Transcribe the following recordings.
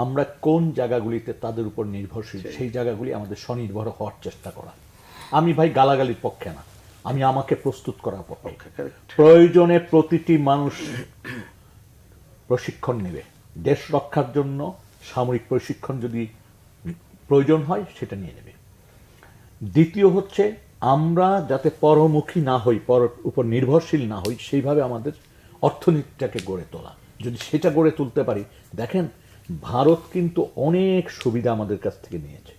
আমরা কোন জায়গাগুলিতে তাদের উপর নির্ভরশীল সেই জায়গাগুলি আমাদের স্বনির্ভর হওয়ার চেষ্টা করা। আমি ভাই গালাগালির পক্ষে না, আমি আমাকে প্রস্তুত করার পক্ষে। প্রয়োজনে প্রতিটি মানুষ প্রশিক্ষণ নেবে দেশ রক্ষার জন্য, সামরিক প্রশিক্ষণ যদি প্রয়োজন হয় সেটা নিয়ে নেবে। দ্বিতীয় হচ্ছে আমরা যাতে পরমুখী না হই, পরের উপর নির্ভরশীল না হই, সেইভাবে আমাদের অর্থনীতিটাকে গড়ে তোলা। যদি সেটা গড়ে তুলতে পারি, দেখেন ভারত কিন্তু অনেক সুবিধা আমাদের কাছ থেকে নিয়েছে।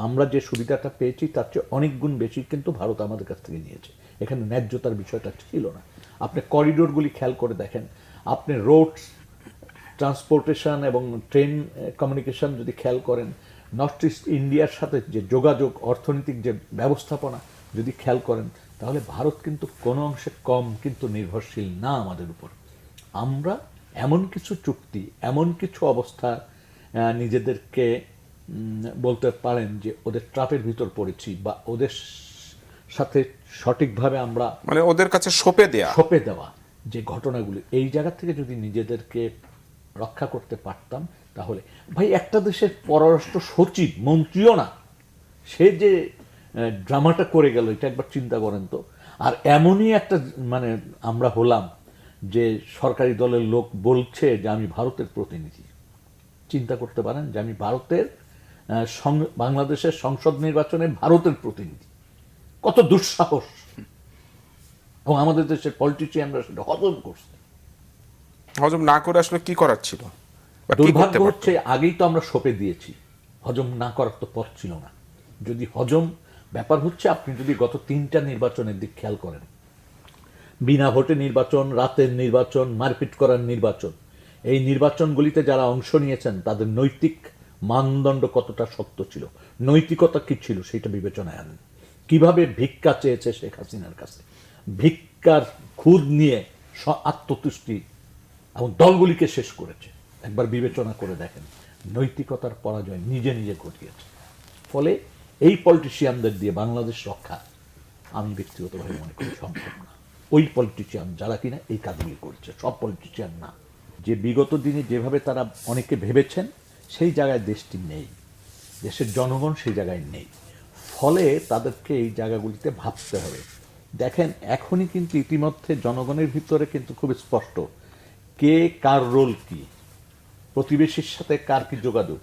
আমরা যে সুবিধাটা পেয়েছি তার চেয়ে অনেক গুণ বেশি কিন্তু ভারত আমাদের কাছ থেকে নিয়েছে। এখানে ন্যায্যতার বিষয়টা ছিল না। আপনি করিডোরগুলি খেয়াল করে দেখেন, আপনি রোডস ট্রান্সপোর্টেশন এবং ট্রেন কমিউনিকেশন যদি খেয়াল করেন, নর্থ ইস্ট ইন্ডিয়ার সাথে যে যোগাযোগ, অর্থনৈতিক যে ব্যবস্থাপনা যদি খেয়াল করেন, তাহলে ভারত কিন্তু কোনো অংশে কম কিন্তু নির্ভরশীল না আমাদের উপর। আমরা এমন কিছু চুক্তি, এমন কিছু অবস্থা নিজেদেরকে বলতে পারেন যে ওদের ট্রাপের ভিতর পড়েছি, বা ওদের সাথে সঠিকভাবে আমরা মানে ওদের কাছে সঁপে দেওয়া যে ঘটনাগুলি, এই জায়গা থেকে যদি নিজেদেরকে রক্ষা করতে পারতাম, তাহলে ভাই একটা দেশের পররাষ্ট্র সচিব, মন্ত্রীও না, সে যে ড্রামাটা করে গেল এটা একবার চিন্তা করেন তো। আর এমনই একটা মানে আমরা হলাম যে সরকারি দলের লোক বলছে যে আমি ভারতের প্রতিনিধি। চিন্তা করতে পারেন যে আমি ভারতের বাংলাদেশের সংসদ নির্বাচনে ভারতের প্রতিনিধি, কত দুঃসাহস! এবং আমাদের দেশের পলিটিশিয়ানরা সেটা হজম করছে। হজম না করে আসলে কি করার ছিল? দুর্ভাগ্য হচ্ছে আগেই তো আমরা সঁপে দিয়েছি, হজম না করার তো পথ ছিল না। যদি হজম ব্যাপার হচ্ছে, আপনি যদি গত 3টা নির্বাচনের দিক খেয়াল করেন, বিনা ভোটে নির্বাচন, রাতের নির্বাচন, মারপিট করার নির্বাচন, এই নির্বাচনগুলিতে যারা অংশ নিয়েছেন তাদের নৈতিক মানদণ্ড কতটা শক্ত ছিল, নৈতিকতা কি ছিল সেটা বিবেচনায় আনেন। কিভাবে ভিক্ষা চেয়েছে শেখ হাসিনার কাছে, ভিক্ষার খুদ নিয়ে আত্মতুষ্টি এবং দলগুলিকে শেষ করেছে। একবার বিবেচনা করে দেখেন, নৈতিকতার পরাজয় নিজে নিজে ঘটিয়েছে। ফলে এই পলিটিশিয়ানদের দিয়ে বাংলাদেশ রক্ষা আমি ব্যক্তিগতভাবে মনে করি সম্ভব না। ওই পলিটিশিয়ান যারা কিনা এই কাজগুলি করছে, সব পলিটিশিয়ান না, যে বিগত দিনে যেভাবে তারা অনেকে ভেবেছেন সেই জায়গায় দেশটি নেই, দেশের জনগণ সেই জায়গায় নেই। ফলে তাদেরকে এই জায়গাগুলিতে ভাবতে হবে। দেখেন এখনই কিন্তু ইতিমধ্যে জনগণের ভিতরে কিন্তু খুব স্পষ্ট কে কার রোল কি, প্রতিবেশীর সাথে কার কি যোগাযোগ,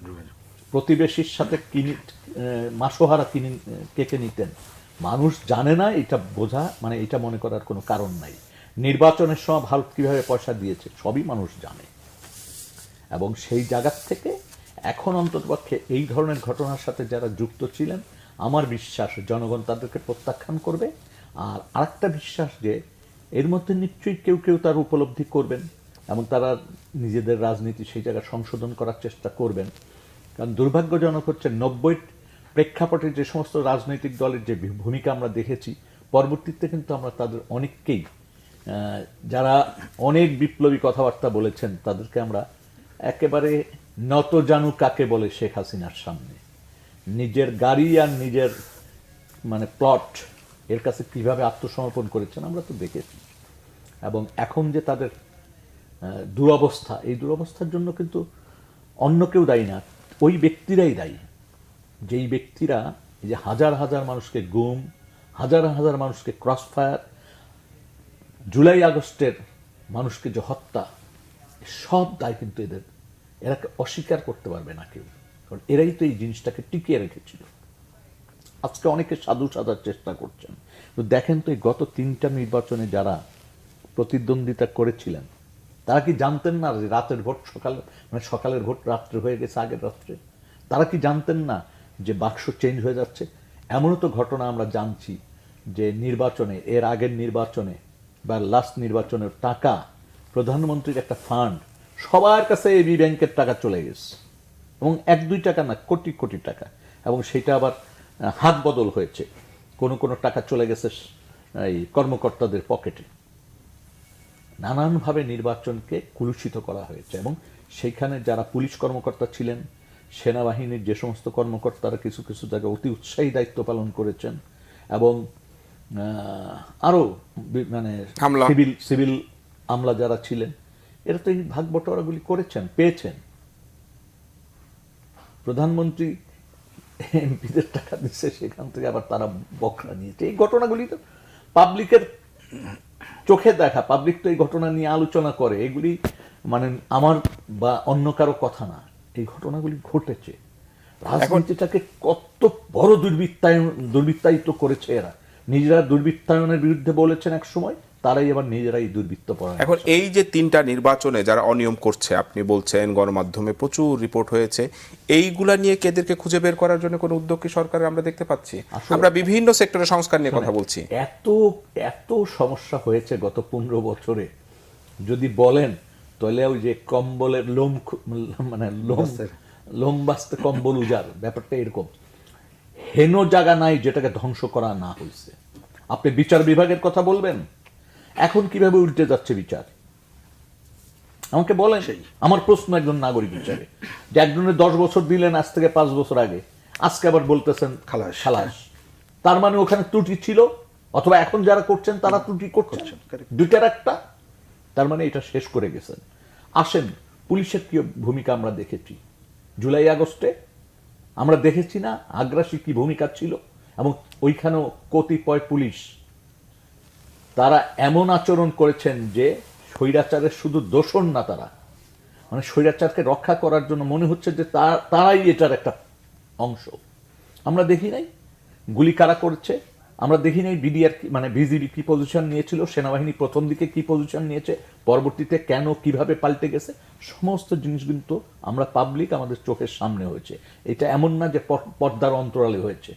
প্রতিবেশীর সাথে মাসোহারা কে নিতেন, মানুষ জানে না। এটা বোঝা মানে এটা মনে করার কোনো কারণ নাই। নির্বাচনের সময় ভারত কিভাবে পয়সা দিয়েছে সবই মানুষ জানে। এবং সেই জায়গার থেকে এখন অন্ততপক্ষে এই ধরনের ঘটনার সাথে যারা যুক্ত ছিলেন, আমার বিশ্বাস জনগণ তাদেরকে প্রত্যাখ্যান করবে। আর আরেকটা বিশ্বাস যে এর মধ্যে নিশ্চয়ই কেউ কেউ তার উপলব্ধি করবেন এবং তারা নিজেদের রাজনীতি সেই জায়গায় সংশোধন করার চেষ্টা করবেন। কারণ দুর্ভাগ্যজনক হচ্ছে 90 প্রেক্ষাপটে যে সমস্ত রাজনৈতিক দলের যে ভূমিকা আমরা দেখেছি, পরবর্তীতে কিন্তু আমরা তাদের অনেককেই, যারা অনেক বিপ্লবী কথাবার্তা বলেছেন, তাদেরকে আমরা একেবারে নত জানু কাকে বলে শেখ হাসিনার সামনে নিজের গাড়ি আর নিজের মানে প্লট এর কাছে কিভাবে আত্মসমর্পণ করেছেন আমরা তো দেখেছি। এবং এখন যে তাদের দুরবস্থা, এই দুরবস্থার জন্য কিন্তু অন্য কেউ দায়ী না, ওই ব্যক্তিরাই দায়ী। যেই ব্যক্তিরা এই যে হাজার হাজার মানুষকে গুম, হাজার হাজার মানুষকে ক্রসফায়ার, জুলাই আগস্টের মানুষকে যে হত্যা, সব দায় কিন্তু এদের। এরাকে অস্বীকার করতে পারবে না কেউ, কারণ এরাই তো এই জিনিসটাকে টিকিয়ে রেখেছিল। আজকে অনেকে সাধু সাজার চেষ্টা করছেন, তো দেখেন তো এই গত 3টা নির্বাচনে যারা প্রতিদ্বন্দ্বিতা করেছিলেন তারা কি জানতেন না যে রাতের ভোট সকালের ভোট রাত্রে হয়ে গেছে, আগের রাত্রে? তারা কি জানতেন না যে বাক্স চেঞ্জ হয়ে যাচ্ছে? এমনও তো ঘটনা আমরা জানছি যে নির্বাচনে, এর আগের নির্বাচনে বা লাস্ট নির্বাচনের টাকা, প্রধানমন্ত্রীর একটা ফান্ড সবার কাছে এবি ব্যাংকের টাকা চলে গেছে, এবং 1-2 টাকা না, কোটি কোটি টাকা। এবং সেটা আবার হাত বদল হয়েছে, কোনো টাকা চলে গেছে এই কর্মকর্তাদের পকেটে। নানানভাবে নির্বাচনকে কুলুষিত করা হয়েছে। এবং সেইখানে যারা পুলিশ কর্মকর্তা ছিলেন, সেনাবাহিনীর যে সমস্ত কর্মকর্তারা কিছু কিছু জায়গায় অতি উৎসাহী দায়িত্ব পালন করেছেন, এবং আরও মানে সিভিল আমলা যারা ছিলেন, এরা তো এই ভাগ বটোয়ারাগুলি করেছেন, পেয়েছেন। প্রধানমন্ত্রী এমপিদের টাকা দিচ্ছে, সেখান থেকে আবার তারা বকরা নিয়েছে। এই ঘটনাগুলি তো পাবলিকের চোখে দেখা, পাবলিক তো এই ঘটনা নিয়ে আলোচনা করে। এগুলি মানে আমার বা অন্য কারো কথা না, এই ঘটনাগুলি ঘটেছে। রাজনীতিটাকে কত বড় দুর্বৃত্তায়িত করেছে এরা। নিজেরা দুর্বৃত্তায়নের বিরুদ্ধে বলেছেন এক সময়, তারাই আবার নিজেরাই দুর্বৃত্ত পরায়ণ। এখন এই যে 3টা নির্বাচনে যারা অনিয়ম করছে, আপনি বলছেন গণমাধ্যমে প্রচুর রিপোর্ট হয়েছে, এইগুলা নিয়ে এদেরকে খুঁজে বের করার জন্য কোনো উদ্যোগ কি সরকারের আমরা দেখতে পাচ্ছি? আমরা বিভিন্ন সেক্টরে সংস্কার নিয়ে কথা বলছি। এত সমস্যা হয়েছে গত 15 বছরে, যদি বলেন তাহলে ওই যে কম্বলের মানে লোম বাস্তে কম্বল উজার, ব্যাপারটা এরকম। হেন জায়গা নাই যেটাকে ধ্বংস করা না হয়েছে। আপনি বিচার বিভাগের কথা বলবেন, এখন কিভাবে উল্টে যাচ্ছে বিচার, আমাকে বলেন। আমার প্রশ্ন একজন নাগরিক হিসাবে, যে একজনের 10 বছর দিলেন আজ থেকে 5 বছর আগে, আজকে আবার বলতেছেন খালাস। তার মানে ওখানে ত্রুটি ছিল, অথবা এখন যারা করছেন তারা ত্রুটি করছেন, দুইটার একটা। তার মানে এটা শেষ করে গেছেন। আসেন, পুলিশের কি ভূমিকা আমরা দেখেছি জুলাই আগস্টে, আমরা দেখেছি না আগ্রাসী কি ভূমিকা ছিল। এবং ওইখানেও কতিপয় পুলিশ তারা এমন আচরণ করেছেন যে স্বৈরাচারের শুধু দোষণ না, তারা মানে স্বৈরাচারকে রক্ষা করার জন্য মনে হচ্ছে যে তারাই এটার একটা অংশ। আমরা দেখি নাই গুলি কারা করছে, আমরা দেখি নাই বিডিআর মানে বিজিবি কি পজিশন নিয়েছিল, সেনাবাহিনী প্রথম দিকে কি পজিশন নিয়েছে, পরবর্তীতে কেন কিভাবে পাল্টে গেছে, সমস্ত জিনিস কিন্তু আমরা পাবলিক আমাদের চোখের সামনে হয়েছে। এটা এমন না যে পর্দার অন্তরালে হয়েছে।